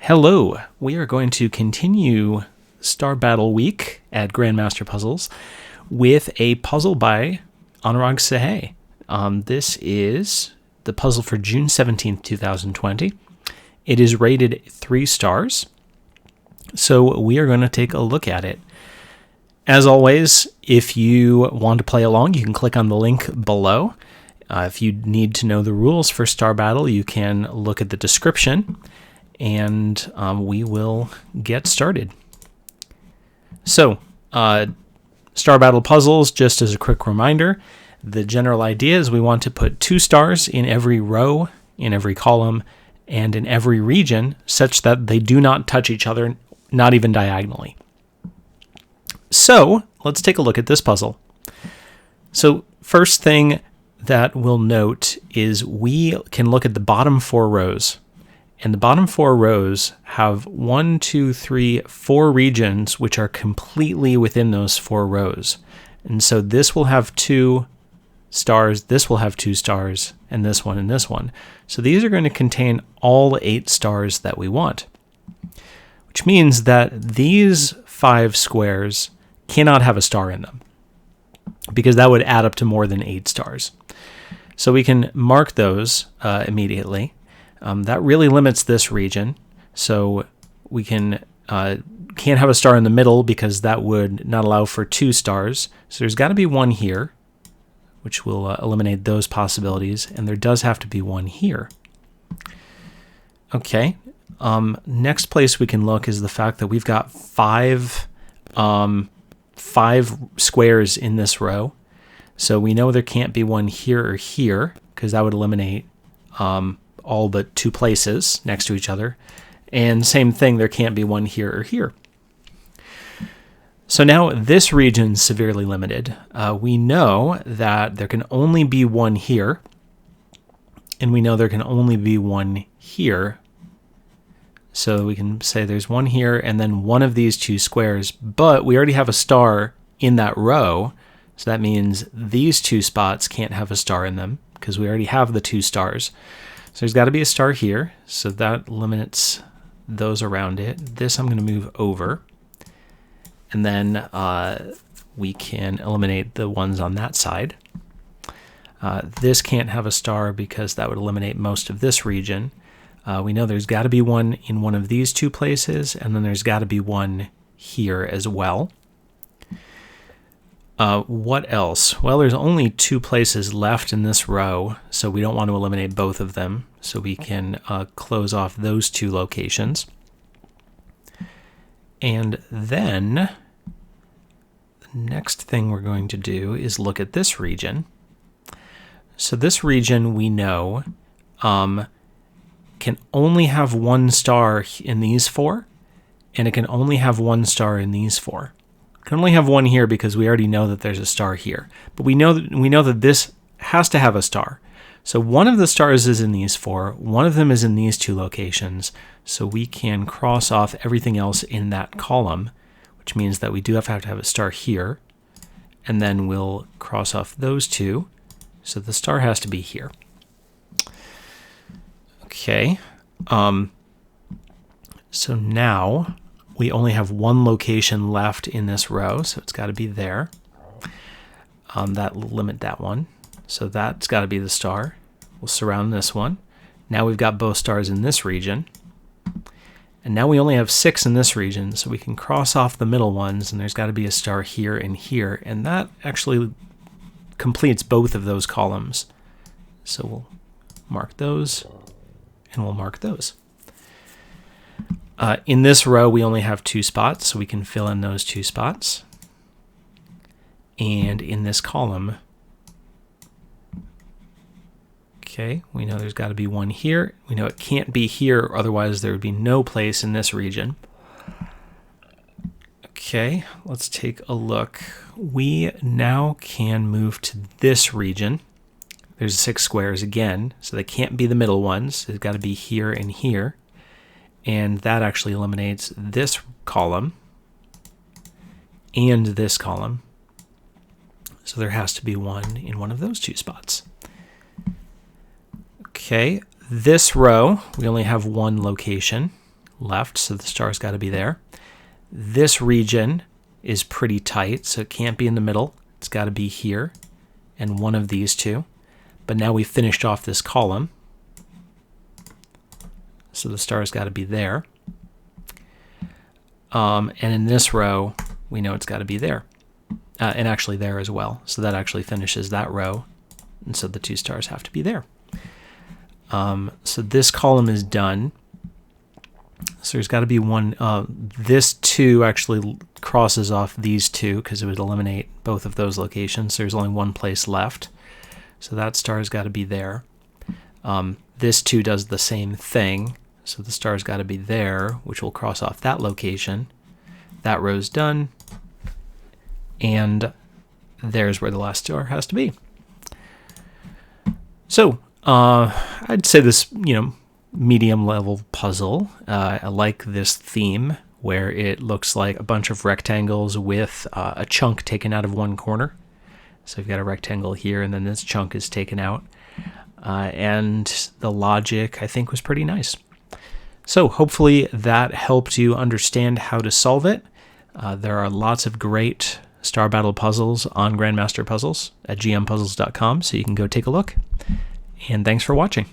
Hello, we are going to continue Star Battle Week at Grandmaster Puzzles with a puzzle by Anurag Sahay. This is the puzzle for June 17th, 2020. It is rated 3 stars, so we are going to take a look at it. As always, if you want to play along, you can click on the link below. If you need to know the rules for Star Battle, you can look at the description, and we will get started. So, Star Battle puzzles, just as a quick reminder, the general idea is we want to put 2 stars in every row, in every column, and in every region, such that they do not touch each other, not even diagonally. So, let's take a look at this puzzle. So, first thing that we'll note is we can look at the bottom 4 rows. And the bottom 4 rows have 4 regions which are completely within those 4 rows. And so this will have 2 stars, this will have 2 stars, and this one and this one. So these are going to contain all 8 stars that we want. Which means that these 5 squares cannot have a star in them, because that would add up to more than 8 stars. So we can mark those immediately. That really limits this region, so we can't have a star in the middle because that would not allow for 2 stars. So there's got to be 1 here, which will eliminate those possibilities, and there does have to be 1 here. Okay, next place we can look is the fact that we've got 5 squares in this row. So we know there can't be 1 here or here, because that would eliminate all but 2 places next to each other. And same thing, there can't be 1 here or here. So now this region's severely limited. We know that there can only be 1 here, and we know there can only be 1 here. So we can say there's 1 here and then 1 of these 2 squares, but we already have a star in that row, so that means these 2 spots can't have a star in them because we already have the 2 stars. So there's got to be a star here, so that limits those around it. This I'm going to move over, and then we can eliminate the ones on that side. This can't have a star because that would eliminate most of this region. We know there's got to be 1 in one of these 2 places, and then there's got to be 1 here as well. What else? Well, there's only 2 places left in this row, so we don't want to eliminate both of them, so we can close off those 2 locations. And then the next thing we're going to do is look at this region. So this region we know can only have 1 star in these 4, and it can only have 1 star in these 4. Can only have 1 here because we already know that there's a star here. But we know that this has to have a star. So one of the stars is in these 4. One of them is in these 2 locations. So we can cross off everything else in that column, which means that we do have to have a star here. And then we'll cross off those 2. So the star has to be here. Okay. So now we only have 1 location left in this row, so it's got to be there. That will limit that one. So that's got to be the star. We'll surround this one. Now we've got both stars in this region. And now we only have 6 in this region, so we can cross off the middle ones, and there's got to be a star here and here. And that actually completes both of those columns. So we'll mark those, and we'll mark those. In this row, we only have 2 spots, so we can fill in those 2 spots. And in this column, okay, we know there's got to be 1 here. We know it can't be here, otherwise there would be no place in this region. Okay, let's take a look. We now can move to this region. There's 6 squares again, so they can't be the middle ones. They've got to be here and here. And that actually eliminates this column and this column. So there has to be 1 in one of those 2 spots. Okay, this row, we only have 1 location. left, so the star's got to be there. This region is pretty tight, so it can't be in the middle. It's got to be here and one of these two. But now we've finished off this column, so the star's got to be there. And in this row, we know it's got to be there. And actually there as well. So that actually finishes that row. And so the 2 stars have to be there. So this column is done. So there's got to be one. This 2 actually crosses off these 2 because it would eliminate both of those locations. So there's only one place left. So that star's got to be there. This 2 does the same thing. So the star's got to be there, which will cross off that location. That row's done. And there's where the last star has to be. So I'd say this, medium level puzzle. I like this theme where it looks like a bunch of rectangles with a chunk taken out of one corner. So you've got a rectangle here, and then this chunk is taken out. And the logic, I think, was pretty nice. So hopefully that helped you understand how to solve it. There are lots of great Star Battle puzzles on Grandmaster Puzzles at gmpuzzles.com, so you can go take a look. And thanks for watching.